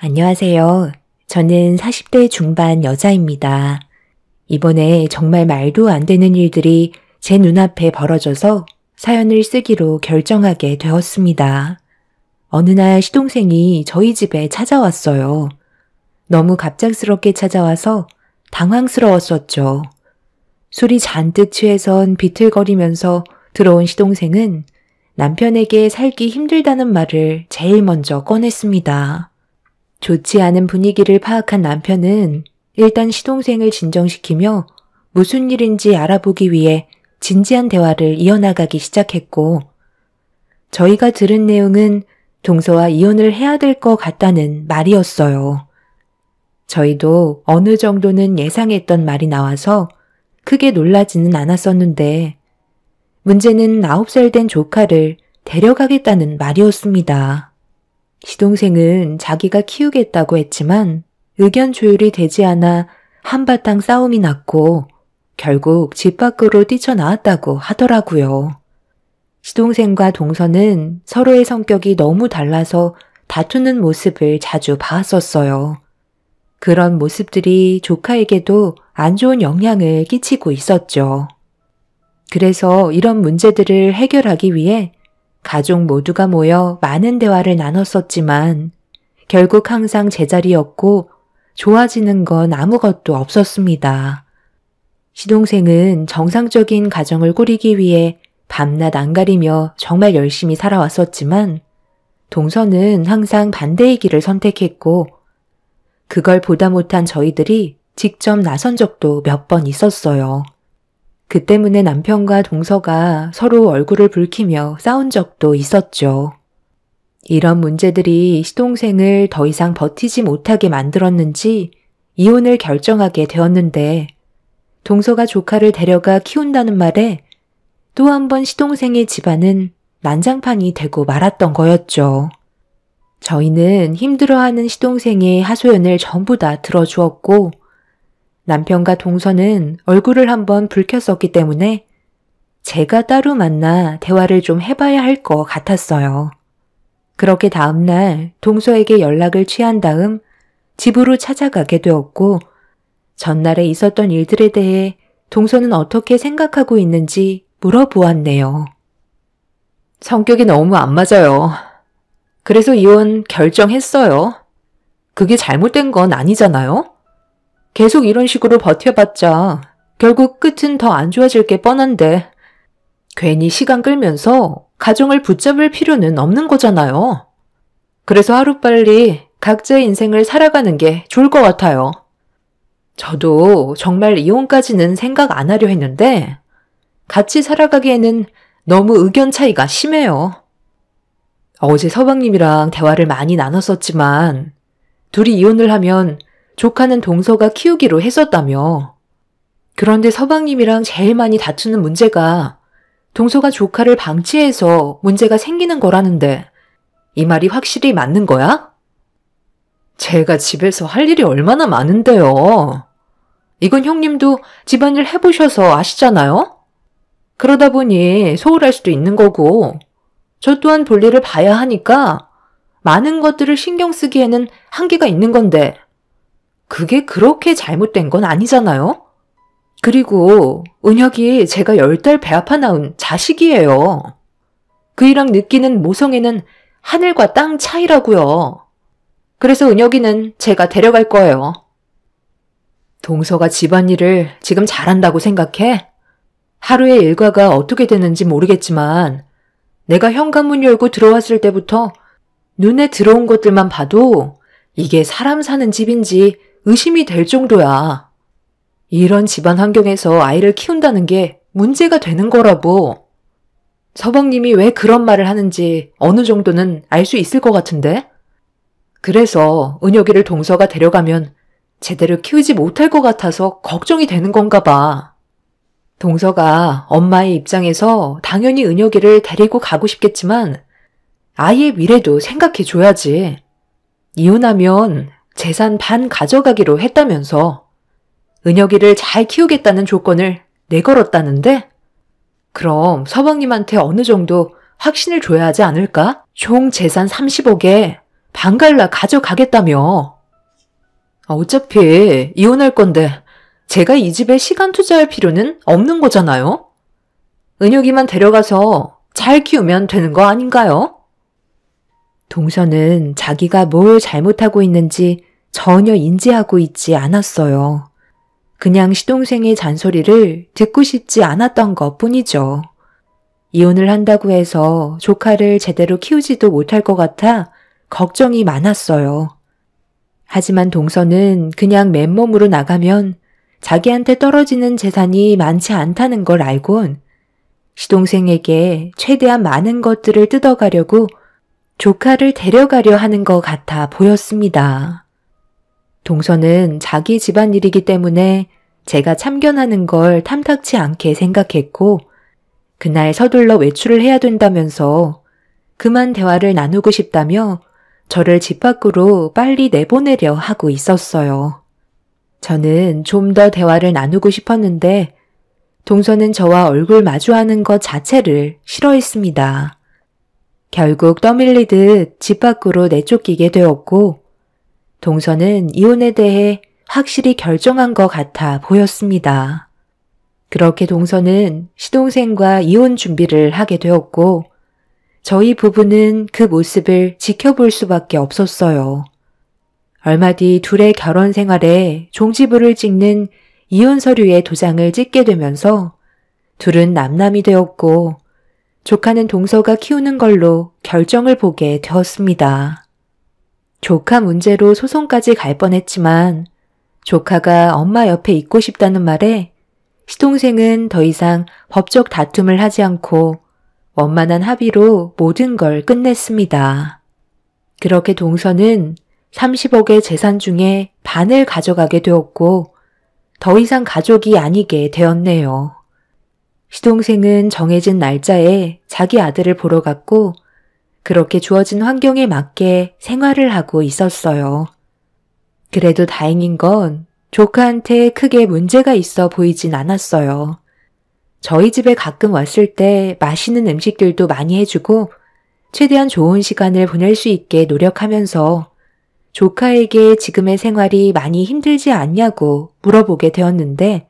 안녕하세요. 저는 40대 중반 여자입니다. 이번에 정말 말도 안 되는 일들이 제 눈앞에 벌어져서 사연을 쓰기로 결정하게 되었습니다. 어느 날 시동생이 저희 집에 찾아왔어요. 너무 갑작스럽게 찾아와서 당황스러웠었죠. 술이 잔뜩 취해선 비틀거리면서 들어온 시동생은 남편에게 살기 힘들다는 말을 제일 먼저 꺼냈습니다. 좋지 않은 분위기를 파악한 남편은 일단 시동생을 진정시키며 무슨 일인지 알아보기 위해 진지한 대화를 이어나가기 시작했고, 저희가 들은 내용은 동서와 이혼을 해야 될 것 같다는 말이었어요. 저희도 어느 정도는 예상했던 말이 나와서 크게 놀라지는 않았었는데, 문제는 9살 된 조카를 데려가겠다는 말이었습니다. 시동생은 자기가 키우겠다고 했지만 의견 조율이 되지 않아 한바탕 싸움이 났고 결국 집 밖으로 뛰쳐나왔다고 하더라고요. 시동생과 동서는 서로의 성격이 너무 달라서 다투는 모습을 자주 봤었어요. 그런 모습들이 조카에게도 안 좋은 영향을 끼치고 있었죠. 그래서 이런 문제들을 해결하기 위해 가족 모두가 모여 많은 대화를 나눴었지만 결국 항상 제자리였고 좋아지는 건 아무것도 없었습니다. 시동생은 정상적인 가정을 꾸리기 위해 밤낮 안 가리며 정말 열심히 살아왔었지만 동서는 항상 반대의 길을 선택했고 그걸 보다 못한 저희들이 직접 나선 적도 몇 번 있었어요. 그 때문에 남편과 동서가 서로 얼굴을 붉히며 싸운 적도 있었죠. 이런 문제들이 시동생을 더 이상 버티지 못하게 만들었는지 이혼을 결정하게 되었는데 동서가 조카를 데려가 키운다는 말에 또 한 번 시동생의 집안은 난장판이 되고 말았던 거였죠. 저희는 힘들어하는 시동생의 하소연을 전부 다 들어주었고 남편과 동서는 얼굴을 한번 붉혔었기 때문에 제가 따로 만나 대화를 좀 해봐야 할 것 같았어요. 그렇게 다음날 동서에게 연락을 취한 다음 집으로 찾아가게 되었고 전날에 있었던 일들에 대해 동서는 어떻게 생각하고 있는지 물어보았네요. 성격이 너무 안 맞아요. 그래서 이혼 결정했어요. 그게 잘못된 건 아니잖아요? 계속 이런 식으로 버텨봤자 결국 끝은 더 안 좋아질 게 뻔한데 괜히 시간 끌면서 가정을 붙잡을 필요는 없는 거잖아요. 그래서 하루빨리 각자의 인생을 살아가는 게 좋을 것 같아요. 저도 정말 이혼까지는 생각 안 하려 했는데 같이 살아가기에는 너무 의견 차이가 심해요. 어제 서방님이랑 대화를 많이 나눴었지만 둘이 이혼을 하면 조카는 동서가 키우기로 했었다며. 그런데 서방님이랑 제일 많이 다투는 문제가 동서가 조카를 방치해서 문제가 생기는 거라는데 이 말이 확실히 맞는 거야? 제가 집에서 할 일이 얼마나 많은데요. 이건 형님도 집안일 해보셔서 아시잖아요? 그러다 보니 소홀할 수도 있는 거고 저 또한 볼일을 봐야 하니까 많은 것들을 신경 쓰기에는 한계가 있는 건데 그게 그렇게 잘못된 건 아니잖아요? 그리고 은혁이 제가 10달 배 아파 낳은 자식이에요. 그이랑 느끼는 모성애는 하늘과 땅 차이라고요. 그래서 은혁이는 제가 데려갈 거예요. 동서가 집안일을 지금 잘한다고 생각해? 하루의 일과가 어떻게 되는지 모르겠지만 내가 현관문 열고 들어왔을 때부터 눈에 들어온 것들만 봐도 이게 사람 사는 집인지 의심이 될 정도야. 이런 집안 환경에서 아이를 키운다는 게 문제가 되는 거라고. 서방님이 왜 그런 말을 하는지 어느 정도는 알 수 있을 것 같은데? 그래서 은혁이를 동서가 데려가면 제대로 키우지 못할 것 같아서 걱정이 되는 건가 봐. 동서가 엄마의 입장에서 당연히 은혁이를 데리고 가고 싶겠지만 아이의 미래도 생각해줘야지. 이혼하면 재산 반 가져가기로 했다면서 은혁이를 잘 키우겠다는 조건을 내걸었다는데? 그럼 서방님한테 어느 정도 확신을 줘야 하지 않을까? 총 재산 30억에 방갈라 가져가겠다며. 어차피 이혼할 건데 제가 이 집에 시간 투자할 필요는 없는 거잖아요? 은혁이만 데려가서 잘 키우면 되는 거 아닌가요? 동서는 자기가 뭘 잘못하고 있는지 전혀 인지하고 있지 않았어요. 그냥 시동생의 잔소리를 듣고 싶지 않았던 것 뿐이죠. 이혼을 한다고 해서 조카를 제대로 키우지도 못할 것 같아 걱정이 많았어요. 하지만 동서는 그냥 맨몸으로 나가면 자기한테 떨어지는 재산이 많지 않다는 걸 알곤 시동생에게 최대한 많은 것들을 뜯어가려고 조카를 데려가려 하는 것 같아 보였습니다. 동서는 자기 집안일이기 때문에 제가 참견하는 걸 탐탁치 않게 생각했고 그날 서둘러 외출을 해야 된다면서 그만 대화를 나누고 싶다며 저를 집 밖으로 빨리 내보내려 하고 있었어요. 저는 좀 더 대화를 나누고 싶었는데 동서는 저와 얼굴 마주하는 것 자체를 싫어했습니다. 결국 떠밀리듯 집 밖으로 내쫓기게 되었고 동서는 이혼에 대해 확실히 결정한 것 같아 보였습니다. 그렇게 동서는 시동생과 이혼 준비를 하게 되었고 저희 부부는 그 모습을 지켜볼 수밖에 없었어요. 얼마 뒤 둘의 결혼 생활에 종지부를 찍는 이혼 서류에 도장을 찍게 되면서 둘은 남남이 되었고 조카는 동서가 키우는 걸로 결정을 보게 되었습니다. 조카 문제로 소송까지 갈 뻔했지만 조카가 엄마 옆에 있고 싶다는 말에 시동생은 더 이상 법적 다툼을 하지 않고 원만한 합의로 모든 걸 끝냈습니다. 그렇게 동서는 30억의 재산 중에 반을 가져가게 되었고 더 이상 가족이 아니게 되었네요. 시동생은 정해진 날짜에 자기 아들을 보러 갔고 그렇게 주어진 환경에 맞게 생활을 하고 있었어요. 그래도 다행인 건 조카한테 크게 문제가 있어 보이진 않았어요. 저희 집에 가끔 왔을 때 맛있는 음식들도 많이 해주고 최대한 좋은 시간을 보낼 수 있게 노력하면서 조카에게 지금의 생활이 많이 힘들지 않냐고 물어보게 되었는데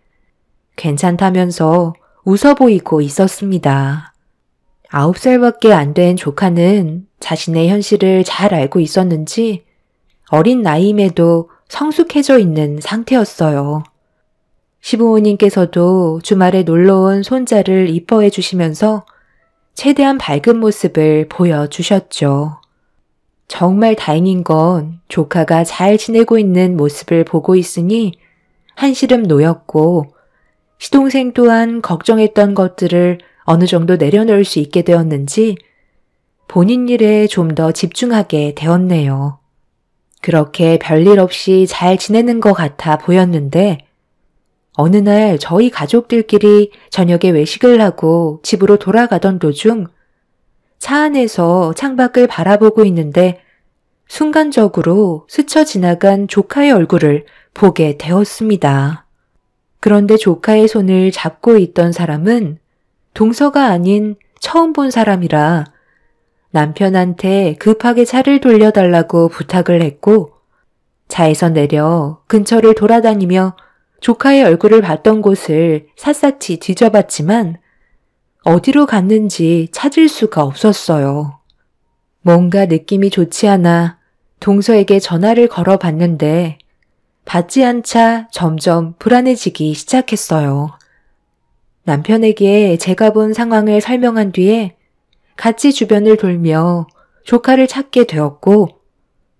괜찮다면서 웃어 보이고 있었습니다. 9살밖에 안 된 조카는 자신의 현실을 잘 알고 있었는지 어린 나이임에도 성숙해져 있는 상태였어요. 시부모님께서도 주말에 놀러온 손자를 이뻐해 주시면서 최대한 밝은 모습을 보여주셨죠. 정말 다행인 건 조카가 잘 지내고 있는 모습을 보고 있으니 한시름 놓였고 시동생 또한 걱정했던 것들을 어느 정도 내려놓을 수 있게 되었는지 본인 일에 좀 더 집중하게 되었네요. 그렇게 별일 없이 잘 지내는 것 같아 보였는데 어느 날 저희 가족들끼리 저녁에 외식을 하고 집으로 돌아가던 도중 차 안에서 창밖을 바라보고 있는데 순간적으로 스쳐 지나간 조카의 얼굴을 보게 되었습니다. 그런데 조카의 손을 잡고 있던 사람은 동서가 아닌 처음 본 사람이라 남편한테 급하게 차를 돌려달라고 부탁을 했고 차에서 내려 근처를 돌아다니며 조카의 얼굴을 봤던 곳을 샅샅이 뒤져봤지만 어디로 갔는지 찾을 수가 없었어요. 뭔가 느낌이 좋지 않아 동서에게 전화를 걸어봤는데 받지 않자 점점 불안해지기 시작했어요. 남편에게 제가 본 상황을 설명한 뒤에 같이 주변을 돌며 조카를 찾게 되었고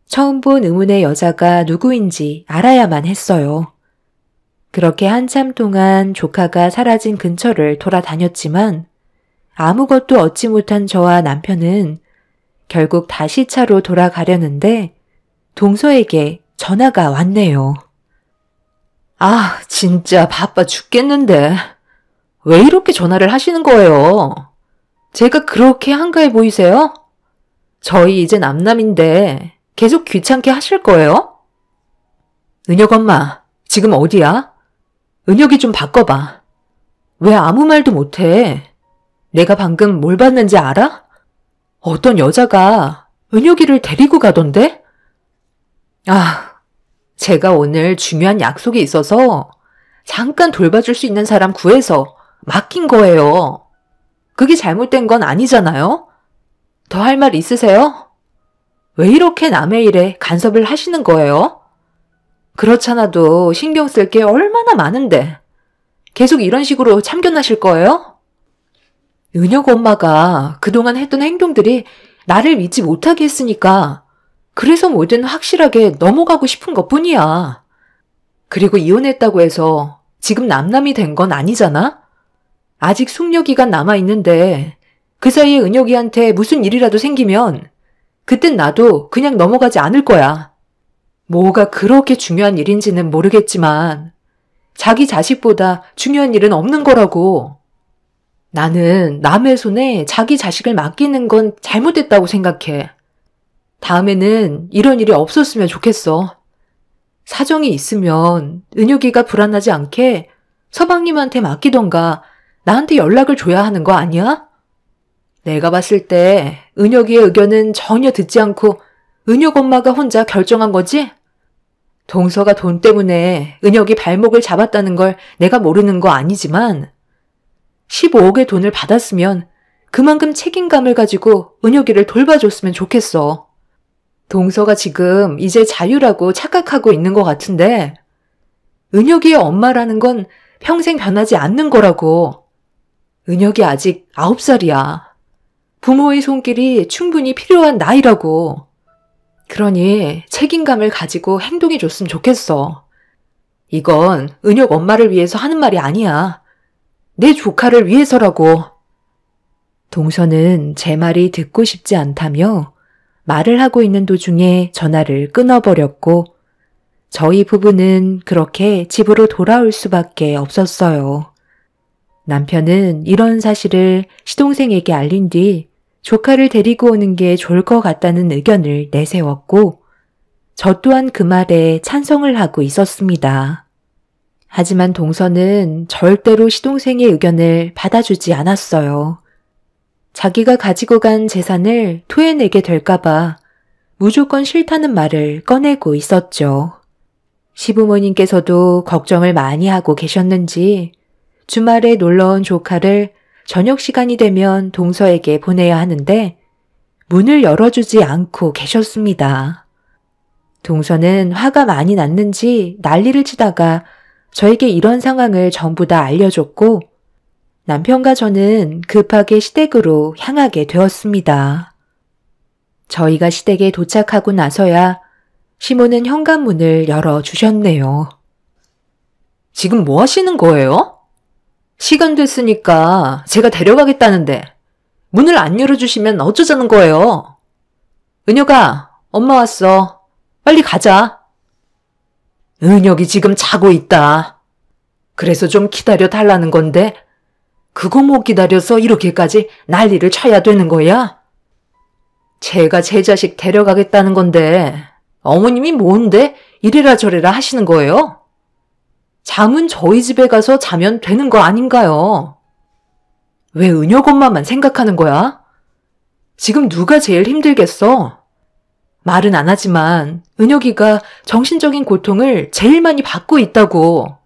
처음 본 의문의 여자가 누구인지 알아야만 했어요. 그렇게 한참 동안 조카가 사라진 근처를 돌아다녔지만 아무것도 얻지 못한 저와 남편은 결국 다시 차로 돌아가려는데 동서에게 전화가 왔네요. 아, 진짜 바빠 죽겠는데 왜 이렇게 전화를 하시는 거예요? 제가 그렇게 한가해 보이세요? 저희 이제 남남인데 계속 귀찮게 하실 거예요? 은혁 엄마, 지금 어디야? 은혁이 좀 바꿔봐. 왜 아무 말도 못해? 내가 방금 뭘 봤는지 알아? 어떤 여자가 은혁이를 데리고 가던데? 제가 오늘 중요한 약속이 있어서 잠깐 돌봐줄 수 있는 사람 구해서 맡긴 거예요. 그게 잘못된 건 아니잖아요? 더 할 말 있으세요? 왜 이렇게 남의 일에 간섭을 하시는 거예요? 그렇잖아도 신경 쓸 게 얼마나 많은데 계속 이런 식으로 참견하실 거예요? 은혁 엄마가 그동안 했던 행동들이 나를 믿지 못하게 했으니까 그래서 뭐든 확실하게 넘어가고 싶은 것뿐이야. 그리고 이혼했다고 해서 지금 남남이 된 건 아니잖아? 아직 숙려기간 남아있는데 그 사이에 은혁이한테 무슨 일이라도 생기면 그땐 나도 그냥 넘어가지 않을 거야. 뭐가 그렇게 중요한 일인지는 모르겠지만 자기 자식보다 중요한 일은 없는 거라고. 나는 남의 손에 자기 자식을 맡기는 건 잘못됐다고 생각해. 다음에는 이런 일이 없었으면 좋겠어. 사정이 있으면 은혁이가 불안하지 않게 서방님한테 맡기던가 나한테 연락을 줘야 하는 거 아니야? 내가 봤을 때 은혁이의 의견은 전혀 듣지 않고 은혁 엄마가 혼자 결정한 거지? 동서가 돈 때문에 은혁이 발목을 잡았다는 걸 내가 모르는 거 아니지만 15억의 돈을 받았으면 그만큼 책임감을 가지고 은혁이를 돌봐줬으면 좋겠어. 동서가 지금 이제 자유라고 착각하고 있는 것 같은데 은혁이의 엄마라는 건 평생 변하지 않는 거라고. 은혁이 아직 9살이야. 부모의 손길이 충분히 필요한 나이라고. 그러니 책임감을 가지고 행동해줬으면 좋겠어. 이건 은혁 엄마를 위해서 하는 말이 아니야. 내 조카를 위해서라고. 동서는 제 말이 듣고 싶지 않다며 말을 하고 있는 도중에 전화를 끊어버렸고 저희 부부는 그렇게 집으로 돌아올 수밖에 없었어요. 남편은 이런 사실을 시동생에게 알린 뒤 조카를 데리고 오는 게 좋을 것 같다는 의견을 내세웠고 저 또한 그 말에 찬성을 하고 있었습니다. 하지만 동서는 절대로 시동생의 의견을 받아주지 않았어요. 자기가 가지고 간 재산을 토해내게 될까봐 무조건 싫다는 말을 꺼내고 있었죠. 시부모님께서도 걱정을 많이 하고 계셨는지 주말에 놀러온 조카를 저녁 시간이 되면 동서에게 보내야 하는데 문을 열어주지 않고 계셨습니다. 동서는 화가 많이 났는지 난리를 치다가 저에게 이런 상황을 전부 다 알려줬고 남편과 저는 급하게 시댁으로 향하게 되었습니다. 저희가 시댁에 도착하고 나서야 시모는 현관문을 열어주셨네요. 지금 뭐 하시는 거예요? 시간 됐으니까 제가 데려가겠다는데 문을 안 열어주시면 어쩌자는 거예요? 은혁아, 엄마 왔어. 빨리 가자. 은혁이 지금 자고 있다. 그래서 좀 기다려 달라는 건데 그거 못 기다려서 이렇게까지 난리를 쳐야 되는 거야? 제가 제 자식 데려가겠다는 건데 어머님이 뭔데 이래라 저래라 하시는 거예요? 잠은 저희 집에 가서 자면 되는 거 아닌가요? 왜 은혁 엄마만 생각하는 거야? 지금 누가 제일 힘들겠어? 말은 안 하지만 은혁이가 정신적인 고통을 제일 많이 받고 있다고.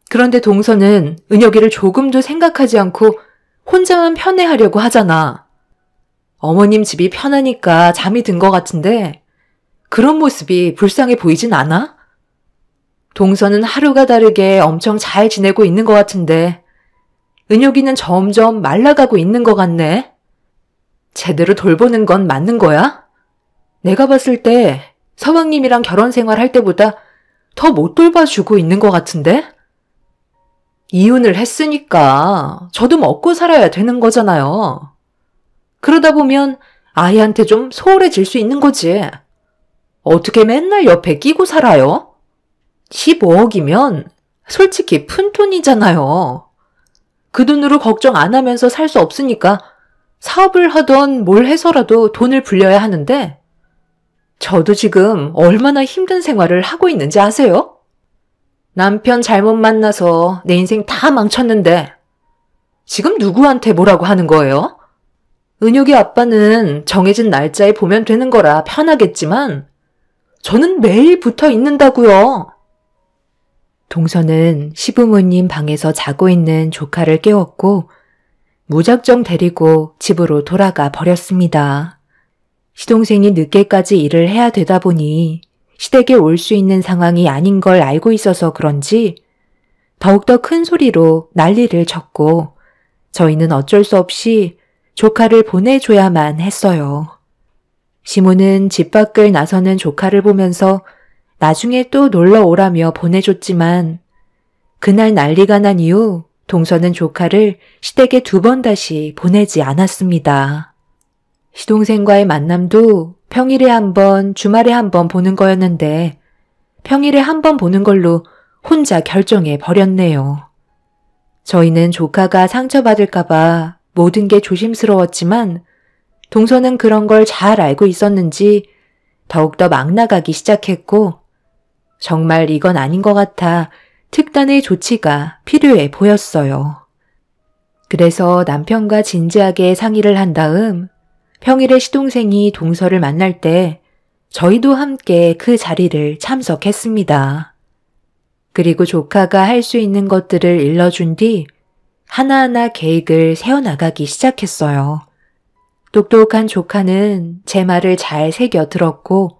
그런데 동서는 은혁이를 조금도 생각하지 않고 혼자만 편애하려고 하잖아. 어머님 집이 편하니까 잠이 든 것 같은데 그런 모습이 불쌍해 보이진 않아? 동서는 하루가 다르게 엄청 잘 지내고 있는 것 같은데 은혁이는 점점 말라가고 있는 것 같네. 제대로 돌보는 건 맞는 거야? 내가 봤을 때 서방님이랑 결혼 생활할 때보다 더 못 돌봐주고 있는 것 같은데? 이혼을 했으니까 저도 먹고 살아야 되는 거잖아요. 그러다 보면 아이한테 좀 소홀해질 수 있는 거지. 어떻게 맨날 옆에 끼고 살아요? 15억이면 솔직히 푼돈이잖아요. 그 돈으로 걱정 안 하면서 살 수 없으니까 사업을 하던 뭘 해서라도 돈을 불려야 하는데 저도 지금 얼마나 힘든 생활을 하고 있는지 아세요? 남편 잘못 만나서 내 인생 다 망쳤는데 지금 누구한테 뭐라고 하는 거예요? 은혁이 아빠는 정해진 날짜에 보면 되는 거라 편하겠지만 저는 매일 붙어 있는다고요. 동서는 시부모님 방에서 자고 있는 조카를 깨웠고 무작정 데리고 집으로 돌아가 버렸습니다. 시동생이 늦게까지 일을 해야 되다 보니 시댁에 올 수 있는 상황이 아닌 걸 알고 있어서 그런지 더욱더 큰 소리로 난리를 쳤고 저희는 어쩔 수 없이 조카를 보내줘야만 했어요. 시모는 집 밖을 나서는 조카를 보면서 나중에 또 놀러 오라며 보내줬지만 그날 난리가 난 이후 동서는 조카를 시댁에 2번 다시 보내지 않았습니다. 시동생과의 만남도 평일에 1번, 주말에 1번 보는 거였는데 평일에 1번 보는 걸로 혼자 결정해 버렸네요. 저희는 조카가 상처받을까봐 모든 게 조심스러웠지만 동서는 그런 걸 잘 알고 있었는지 더욱더 막 나가기 시작했고 정말 이건 아닌 것 같아 특단의 조치가 필요해 보였어요. 그래서 남편과 진지하게 상의를 한 다음 평일에 시동생이 동서를 만날 때 저희도 함께 그 자리를 참석했습니다. 그리고 조카가 할 수 있는 것들을 일러준 뒤 하나하나 계획을 세워나가기 시작했어요. 똑똑한 조카는 제 말을 잘 새겨 들었고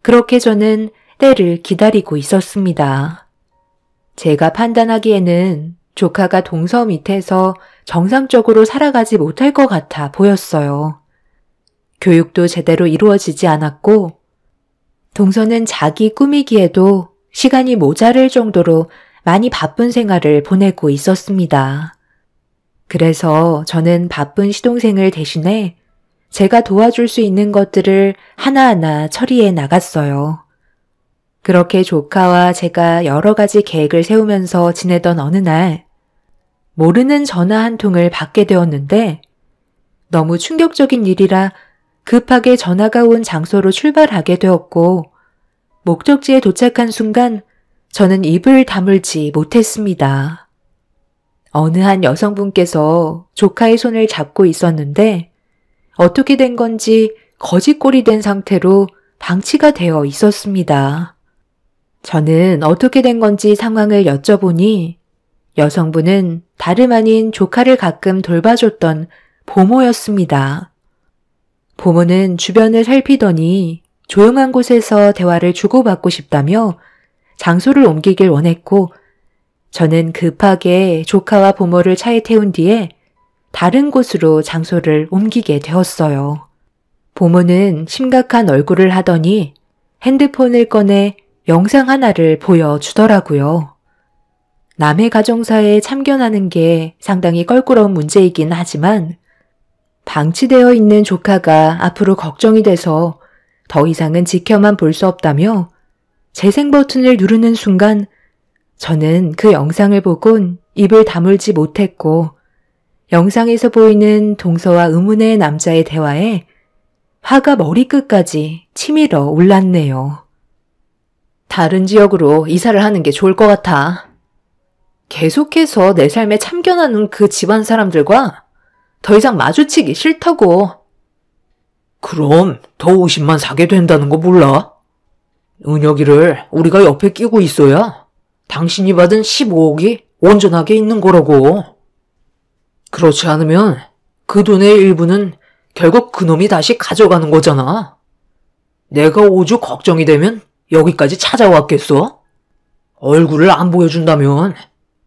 그렇게 저는 때를 기다리고 있었습니다. 제가 판단하기에는 조카가 동서 밑에서 정상적으로 살아가지 못할 것 같아 보였어요. 교육도 제대로 이루어지지 않았고 동서는 자기 꾸미기에도 시간이 모자랄 정도로 많이 바쁜 생활을 보내고 있었습니다. 그래서 저는 바쁜 시동생을 대신해 제가 도와줄 수 있는 것들을 하나하나 처리해 나갔어요. 그렇게 조카와 제가 여러 가지 계획을 세우면서 지내던 어느 날 모르는 전화 한 통을 받게 되었는데 너무 충격적인 일이라 급하게 전화가 온 장소로 출발하게 되었고 목적지에 도착한 순간 저는 입을 다물지 못했습니다. 어느 한 여성분께서 조카의 손을 잡고 있었는데 어떻게 된 건지 거지꼴이 된 상태로 방치가 되어 있었습니다. 저는 어떻게 된 건지 상황을 여쭤보니 여성분은 다름 아닌 조카를 가끔 돌봐줬던 보모였습니다. 보모는 주변을 살피더니 조용한 곳에서 대화를 주고받고 싶다며 장소를 옮기길 원했고 저는 급하게 조카와 보모를 차에 태운 뒤에 다른 곳으로 장소를 옮기게 되었어요. 보모는 심각한 얼굴을 하더니 핸드폰을 꺼내 영상 하나를 보여주더라고요. 남의 가정사에 참견하는 게 상당히 껄끄러운 문제이긴 하지만 방치되어 있는 조카가 앞으로 걱정이 돼서 더 이상은 지켜만 볼 수 없다며 재생 버튼을 누르는 순간 저는 그 영상을 보곤 입을 다물지 못했고 영상에서 보이는 동서와 의문의 남자의 대화에 화가 머리끝까지 치밀어 올랐네요. 다른 지역으로 이사를 하는 게 좋을 것 같아. 계속해서 내 삶에 참견하는 그 집안 사람들과 더 이상 마주치기 싫다고. 그럼 더 50만 사게 된다는 거 몰라? 은혁이를 우리가 옆에 끼고 있어야 당신이 받은 15억이 온전하게 있는 거라고. 그렇지 않으면 그 돈의 일부는 결국 그놈이 다시 가져가는 거잖아. 내가 오죽 걱정이 되면 여기까지 찾아왔겠어? 얼굴을 안 보여준다면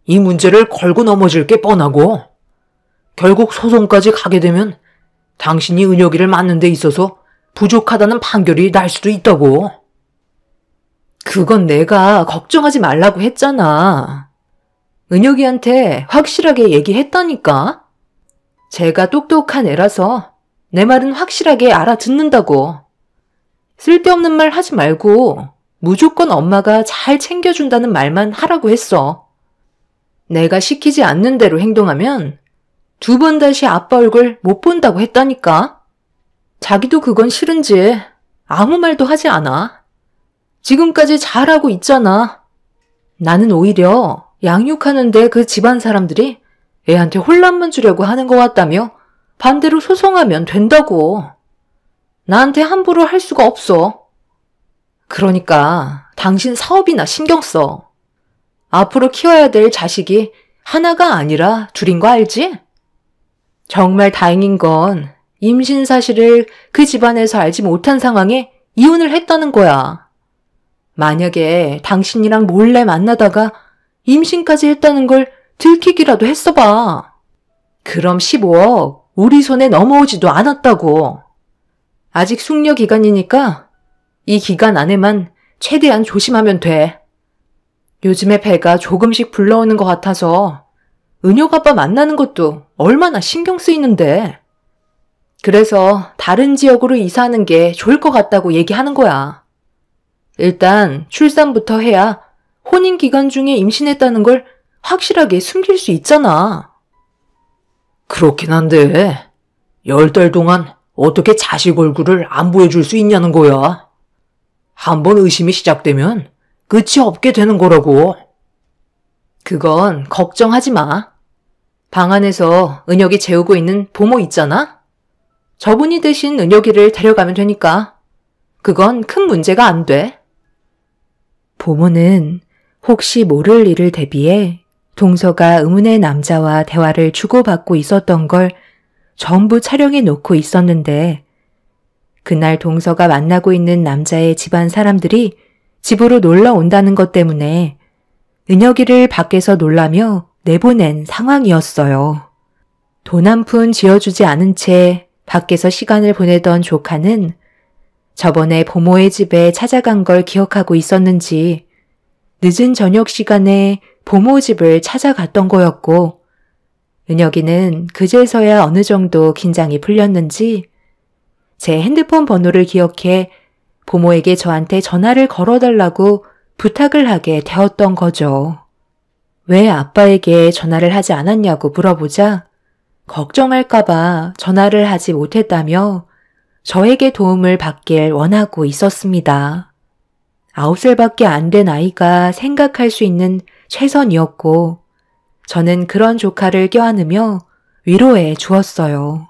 이 문제를 걸고 넘어질 게 뻔하고 결국 소송까지 가게 되면 당신이 은혁이를 맞는 데 있어서 부족하다는 판결이 날 수도 있다고. 그건 내가 걱정하지 말라고 했잖아. 은혁이한테 확실하게 얘기했다니까. 제가 똑똑한 애라서 내 말은 확실하게 알아듣는다고. 쓸데없는 말 하지 말고 무조건 엄마가 잘 챙겨준다는 말만 하라고 했어. 내가 시키지 않는 대로 행동하면 2번 다시 아빠 얼굴 못 본다고 했다니까. 자기도 그건 싫은지 아무 말도 하지 않아. 지금까지 잘하고 있잖아. 나는 오히려 양육하는데 그 집안 사람들이 애한테 혼란만 주려고 하는 것 같다며 반대로 소송하면 된다고. 나한테 함부로 할 수가 없어. 그러니까 당신 사업이나 신경 써. 앞으로 키워야 될 자식이 하나가 아니라 둘인 거 알지? 정말 다행인 건 임신 사실을 그 집안에서 알지 못한 상황에 이혼을 했다는 거야. 만약에 당신이랑 몰래 만나다가 임신까지 했다는 걸 들키기라도 했어봐. 그럼 15억 우리 손에 넘어오지도 않았다고. 아직 숙려 기간이니까 이 기간 안에만 최대한 조심하면 돼. 요즘에 배가 조금씩 불러오는 것 같아서 은혁 아빠 만나는 것도 얼마나 신경 쓰이는데. 그래서 다른 지역으로 이사하는 게 좋을 것 같다고 얘기하는 거야. 일단 출산부터 해야 혼인 기간 중에 임신했다는 걸 확실하게 숨길 수 있잖아. 그렇긴 한데 10달 동안 어떻게 자식 얼굴을 안 보여줄 수 있냐는 거야. 한번 의심이 시작되면 끝이 없게 되는 거라고. 그건 걱정하지 마. 방 안에서 은혁이 재우고 있는 보모 있잖아? 저분이 대신 은혁이를 데려가면 되니까 그건 큰 문제가 안 돼. 보모는 혹시 모를 일을 대비해 동서가 의문의 남자와 대화를 주고받고 있었던 걸 전부 촬영해 놓고 있었는데 그날 동서가 만나고 있는 남자의 집안 사람들이 집으로 놀러 온다는 것 때문에 은혁이를 밖에서 놀라며 내보낸 상황이었어요. 돈 한 푼 쥐어주지 않은 채 밖에서 시간을 보내던 조카는 저번에 보모의 집에 찾아간 걸 기억하고 있었는지 늦은 저녁 시간에 보모 집을 찾아갔던 거였고 은혁이는 그제서야 어느 정도 긴장이 풀렸는지 제 핸드폰 번호를 기억해 보모에게 저한테 전화를 걸어달라고 부탁을 하게 되었던 거죠. 왜 아빠에게 전화를 하지 않았냐고 물어보자 걱정할까봐 전화를 하지 못했다며 저에게 도움을 받길 원하고 있었습니다. 9살밖에 안 된 아이가 생각할 수 있는 최선이었고 저는 그런 조카를 껴안으며 위로해 주었어요.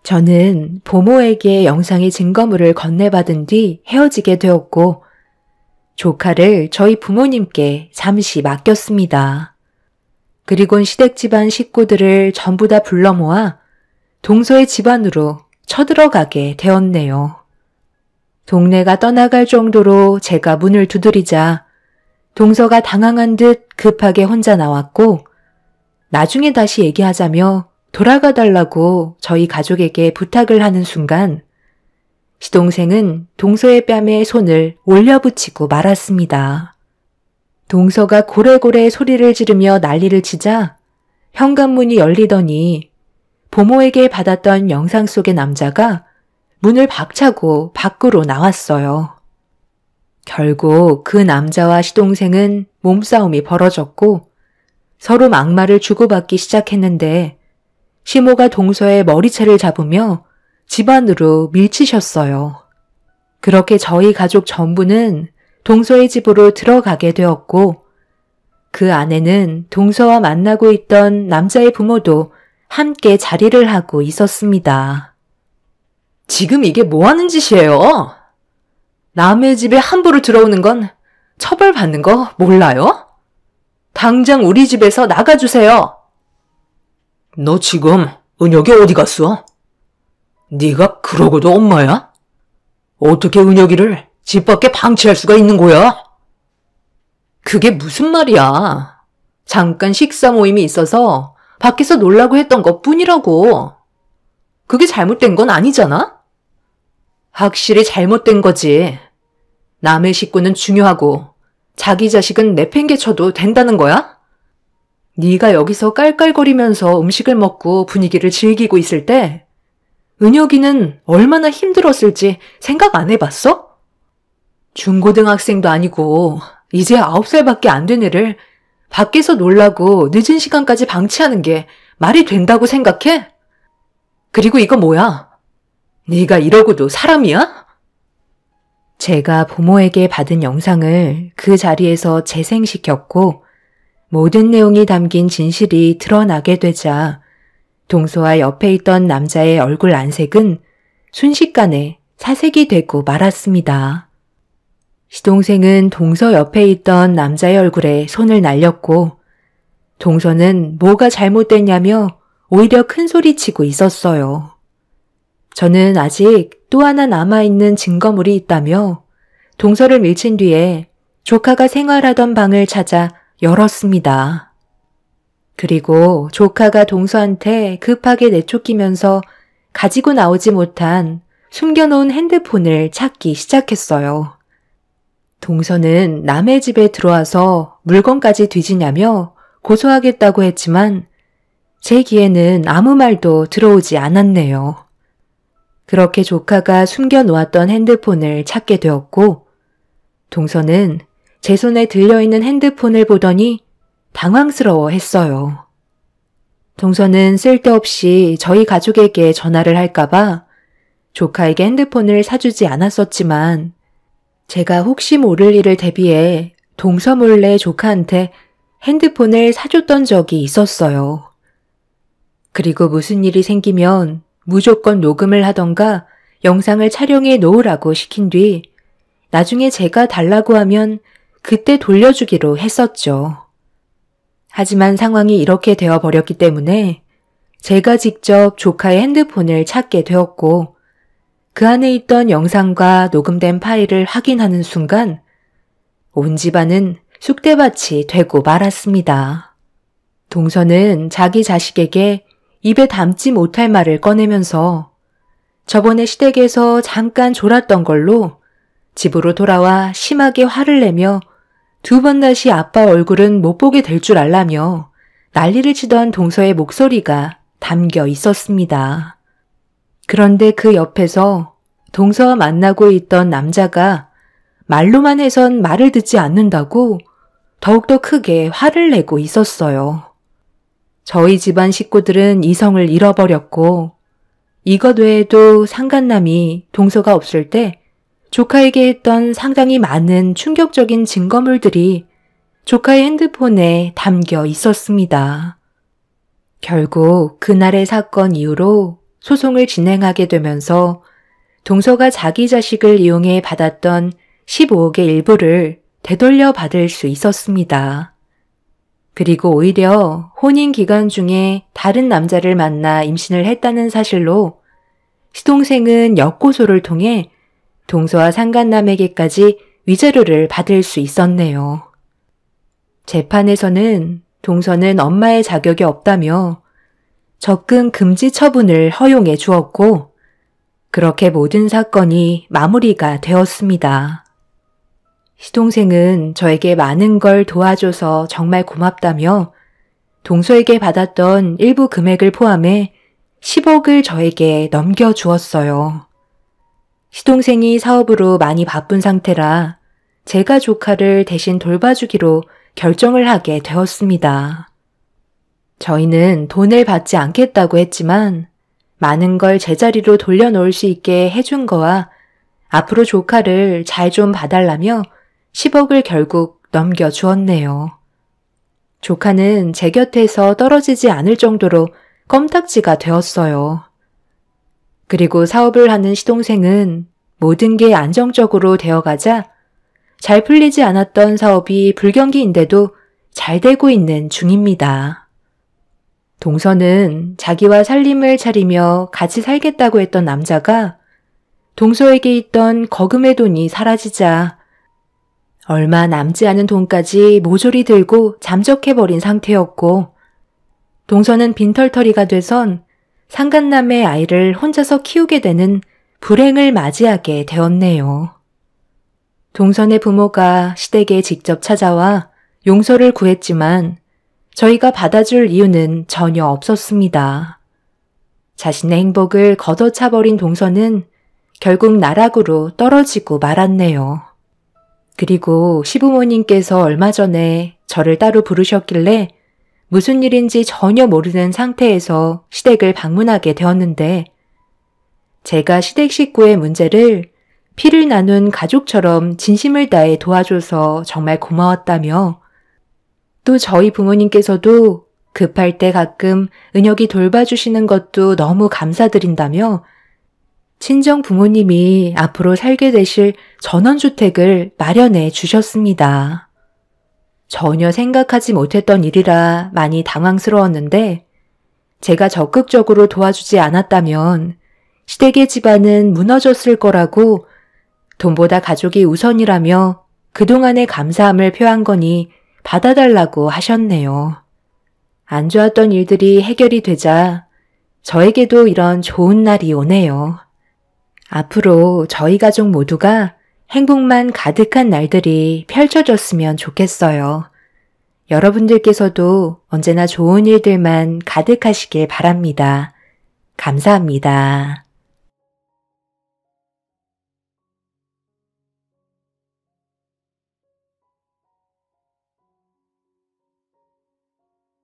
저는 보모에게 영상의 증거물을 건네받은 뒤 헤어지게 되었고 조카를 저희 부모님께 잠시 맡겼습니다. 그리곤 시댁 집안 식구들을 전부 다 불러 모아 동서의 집안으로 쳐들어가게 되었네요. 동네가 떠나갈 정도로 제가 문을 두드리자 동서가 당황한 듯 급하게 혼자 나왔고 나중에 다시 얘기하자며 돌아가 달라고 저희 가족에게 부탁을 하는 순간 시동생은 동서의 뺨에 손을 올려붙이고 말았습니다. 동서가 고래고래 소리를 지르며 난리를 치자 현관문이 열리더니 보모에게 받았던 영상 속의 남자가 문을 박차고 밖으로 나왔어요. 결국 그 남자와 시동생은 몸싸움이 벌어졌고 서로 막말을 주고받기 시작했는데 시모가 동서의 머리채를 잡으며 집 안으로 밀치셨어요. 그렇게 저희 가족 전부는 동서의 집으로 들어가게 되었고 그 안에는 동서와 만나고 있던 남자의 부모도 함께 자리를 하고 있었습니다. 지금 이게 뭐 하는 짓이에요? 남의 집에 함부로 들어오는 건 처벌받는 거 몰라요? 당장 우리 집에서 나가주세요. 너 지금 은혁이 어디 갔어? 네가 그러고도 엄마야? 어떻게 은혁이를 집 밖에 방치할 수가 있는 거야? 그게 무슨 말이야. 잠깐 식사 모임이 있어서 밖에서 놀라고 했던 것 뿐이라고. 그게 잘못된 건 아니잖아? 확실히 잘못된 거지. 남의 식구는 중요하고 자기 자식은 내팽개쳐도 된다는 거야? 네가 여기서 깔깔거리면서 음식을 먹고 분위기를 즐기고 있을 때 은혁이는 얼마나 힘들었을지 생각 안 해봤어? 중고등학생도 아니고 이제 9살밖에 안 된 애를 밖에서 놀라고 늦은 시간까지 방치하는 게 말이 된다고 생각해? 그리고 이거 뭐야? 네가 이러고도 사람이야? 제가 부모에게 받은 영상을 그 자리에서 재생시켰고 모든 내용이 담긴 진실이 드러나게 되자 동서와 옆에 있던 남자의 얼굴 안색은 순식간에 사색이 되고 말았습니다. 시동생은 동서 옆에 있던 남자의 얼굴에 손을 날렸고 동서는 뭐가 잘못됐냐며 오히려 큰 소리치고 있었어요. 저는 아직 또 하나 남아있는 증거물이 있다며 동서를 밀친 뒤에 조카가 생활하던 방을 찾아 열었습니다. 그리고 조카가 동서한테 급하게 내쫓기면서 가지고 나오지 못한 숨겨놓은 핸드폰을 찾기 시작했어요. 동서는 남의 집에 들어와서 물건까지 뒤지냐며 고소하겠다고 했지만 제 귀에는 아무 말도 들어오지 않았네요. 그렇게 조카가 숨겨놓았던 핸드폰을 찾게 되었고 동서는 제 손에 들려있는 핸드폰을 보더니 당황스러워 했어요. 동서는 쓸데없이 저희 가족에게 전화를 할까봐 조카에게 핸드폰을 사주지 않았었지만 제가 혹시 모를 일을 대비해 동서 몰래 조카한테 핸드폰을 사줬던 적이 있었어요. 그리고 무슨 일이 생기면 무조건 녹음을 하던가 영상을 촬영해 놓으라고 시킨 뒤 나중에 제가 달라고 하면 그때 돌려주기로 했었죠. 하지만 상황이 이렇게 되어버렸기 때문에 제가 직접 조카의 핸드폰을 찾게 되었고 그 안에 있던 영상과 녹음된 파일을 확인하는 순간 온 집안은 쑥대밭이 되고 말았습니다. 동서는 자기 자식에게 입에 담지 못할 말을 꺼내면서 저번에 시댁에서 잠깐 졸았던 걸로 집으로 돌아와 심하게 화를 내며 두 번 다시 아빠 얼굴은 못 보게 될 줄 알라며 난리를 치던 동서의 목소리가 담겨 있었습니다. 그런데 그 옆에서 동서와 만나고 있던 남자가 말로만 해선 말을 듣지 않는다고 더욱더 크게 화를 내고 있었어요. 저희 집안 식구들은 이성을 잃어버렸고 이것 외에도 상간남이 동서가 없을 때 조카에게 했던 상당히 많은 충격적인 증거물들이 조카의 핸드폰에 담겨 있었습니다. 결국 그날의 사건 이후로 소송을 진행하게 되면서 동서가 자기 자식을 이용해 받았던 15억의 일부를 되돌려 받을 수 있었습니다. 그리고 오히려 혼인 기간 중에 다른 남자를 만나 임신을 했다는 사실로 시동생은 역고소를 통해 동서와 상간남에게까지 위자료를 받을 수 있었네요. 재판에서는 동서는 엄마의 자격이 없다며 접근 금지 처분을 허용해 주었고 그렇게 모든 사건이 마무리가 되었습니다. 시동생은 저에게 많은 걸 도와줘서 정말 고맙다며 동서에게 받았던 일부 금액을 포함해 10억을 저에게 넘겨주었어요. 시동생이 사업으로 많이 바쁜 상태라 제가 조카를 대신 돌봐주기로 결정을 하게 되었습니다. 저희는 돈을 받지 않겠다고 했지만 많은 걸 제자리로 돌려놓을 수 있게 해준 거와 앞으로 조카를 잘 좀 봐달라며 10억을 결국 넘겨주었네요. 조카는 제 곁에서 떨어지지 않을 정도로 껌딱지가 되었어요. 그리고 사업을 하는 시동생은 모든 게 안정적으로 되어가자 잘 풀리지 않았던 사업이 불경기인데도 잘 되고 있는 중입니다. 동서는 자기와 살림을 차리며 같이 살겠다고 했던 남자가 동서에게 있던 거금의 돈이 사라지자 얼마 남지 않은 돈까지 모조리 들고 잠적해버린 상태였고 동서는 빈털터리가 돼선 상간남의 아이를 혼자서 키우게 되는 불행을 맞이하게 되었네요. 동선의 부모가 시댁에 직접 찾아와 용서를 구했지만 저희가 받아줄 이유는 전혀 없었습니다. 자신의 행복을 걷어차버린 동서는 결국 나락으로 떨어지고 말았네요. 그리고 시부모님께서 얼마 전에 저를 따로 부르셨길래 무슨 일인지 전혀 모르는 상태에서 시댁을 방문하게 되었는데 제가 시댁 식구의 문제를 피를 나눈 가족처럼 진심을 다해 도와줘서 정말 고마웠다며 또 저희 부모님께서도 급할 때 가끔 은혁이 돌봐주시는 것도 너무 감사드린다며 친정 부모님이 앞으로 살게 되실 전원주택을 마련해 주셨습니다. 전혀 생각하지 못했던 일이라 많이 당황스러웠는데 제가 적극적으로 도와주지 않았다면 시댁의 집안은 무너졌을 거라고 돈보다 가족이 우선이라며 그동안의 감사함을 표한 거니 받아달라고 하셨네요. 안 좋았던 일들이 해결이 되자 저에게도 이런 좋은 날이 오네요. 앞으로 저희 가족 모두가 행복만 가득한 날들이 펼쳐졌으면 좋겠어요. 여러분들께서도 언제나 좋은 일들만 가득하시길 바랍니다. 감사합니다.